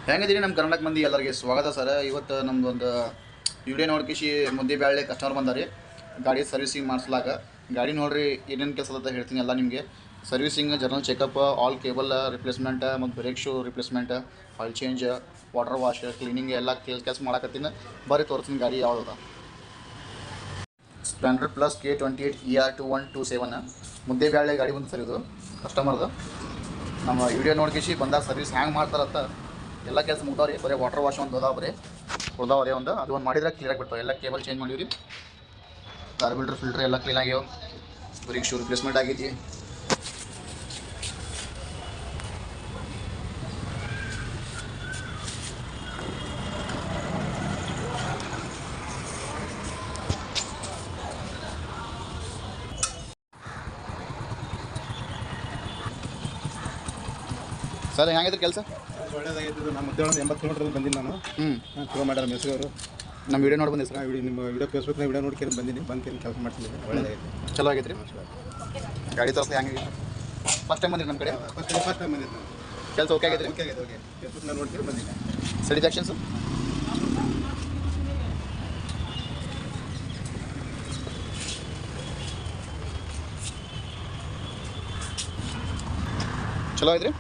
ಹೆಂಗಿದ್ದೀರಿ ನಮ್ಮ ಕರ್ನಾಟಕ ಮಂದಿ ಎಲ್ಲರಿಗೆ ಸ್ವಾಗತ ಸರ್. ಇವತ್ತು ನಮ್ದು ಒಂದು ವಿಡಿಯೋ ನೋಡ್ಕಿಸಿ ಮುದ್ದೆ ಬ್ಯಾಳೆ ಕಸ್ಟಮರ್ ಬಂದಾರಿ ಗಾಡಿ ಸರ್ವಿಸಿಂಗ್ ಮಾಡಿಸ್ಲಾಕ. ಗಾಡಿ ನೋಡ್ರಿ ಏನೇನು ಕೆಲಸ ಅಂತ ಹೇಳ್ತೀನಿ ಎಲ್ಲ ನಿಮಗೆ. Servicing, general checkup, all cable replacement ಮತ್ತು brake shoe replacement, oil change, water wash, cleaning ಎಲ್ಲ ಕೆಲಸ ಮಾಡಕತ್ತೀನಿ. ಬರ್ರಿ ತೋರಿಸ್ತೀನಿ ಗಾಡಿ ಯಾವ್ದು. ಸ್ಪ್ಲೆಂಡರ್ ಪ್ಲಸ್ K28 ER 2127 ಮುದ್ದೆ ಬ್ಯಾಳೆ ಗಾಡಿ ಬಂದು ಸರ್. ಇದು ಕಸ್ಟಮರ್ದು ನಮ್ಮ ವಿಡಿಯೋ ನೋಡ್ಕಿಸಿ ಬಂದಾಗ ಸರ್ವಿಸ್ ಹ್ಯಾಂಗೆ ಮಾಡ್ತಾರಂತ ಎಲ್ಲ ಕೆಲಸ ಮುಗ್ದವ್ರಿ. ಬರೀ ವಾಟರ್ ವಾಶ್ ಒಂದು ಅದಾವ, ಬರೀ ಉಳ್ದಾವ್ರಿ ಒಂದು. ಅದು ಒಂದು ಮಾಡಿದ್ರೆ ಕ್ಲಿಯರಾಗಿ ಬಿಡ್ತಾವೆ. ಎಲ್ಲ ಕೇಬಲ್ ಚೇಂಜ್ ಮಾಡಿವ್ರಿ, ಕಾರ್ಬೋರೇಟರ್ ಫಿಲ್ಟರ್ ಎಲ್ಲ ಕ್ಲೀನ್ ಆಗ್ಯಾವ, ಬ್ರೇಕ್ ಶೂ ರಿಪ್ಲೇಸ್ಮೆಂಟ್ ಆಗೈತಿ. ಸರ್ ಹೆಂಗೈತೆ ಕೆಲಸ? ಒಳ್ಳೇದಾಗಿತ್ತು. ನಮ್ಮ ಮುದ್ದೆ 80 ಕಿಲೋಮೀಟರ್ ಬಂದಿನಿ ನಾನು. ಚಲೋ ಮಾಡ್ಯಾರ ಮೆಸ್ಸಿಗವರು. ನಮ್ಮ ವಿಡಿಯೋ ನೋಡಿ ಬಂದಿರಿ ಸರ್. ನಿಮ್ಮ ವಿಡಿಯೋ ಫೇಸ್ಬುಕ್ನಾಗ ವಿಡಿಯೋ ನೋಡ್ಕೊಂಡು ಬಂದೀನಿ. ಬಂದು ಕೆಲಸ ಮಾಡ್ತೀನಿ. ಒಳ್ಳೇದಾಗಿತ್ತು, ಚಲೋ ಆಗೈತೆ ರೀ. ಗಾಡಿ ತೋರಿಸ್ಲಿ ಹೆಂಗೆ ಫಸ್ಟ್ ಟೈಮ್ ಬಂದಿರಿ ನಮ್ಮ ಕಡೆ? ಫಸ್ಟ್ ಟೈಮ್ ಬಂದಿದ್ದು ನಾನು. ಕೆಲಸ ಓಕೆ ಆಗೈತೆ ರೀ? ಓಕೆ ಆಗೈತೆ. ಓಕೆ, ಫೇಸ್ಬುಕ್ನಾಗ ನೋಡ್ಕೊಂಡು ಬಂದಿನಿ. ಸ್ಯಾಟಿಸ್ಫ್ಯಾಕ್ಷನ್ಸು? ಚಲೋ ಐತ್ರಿ.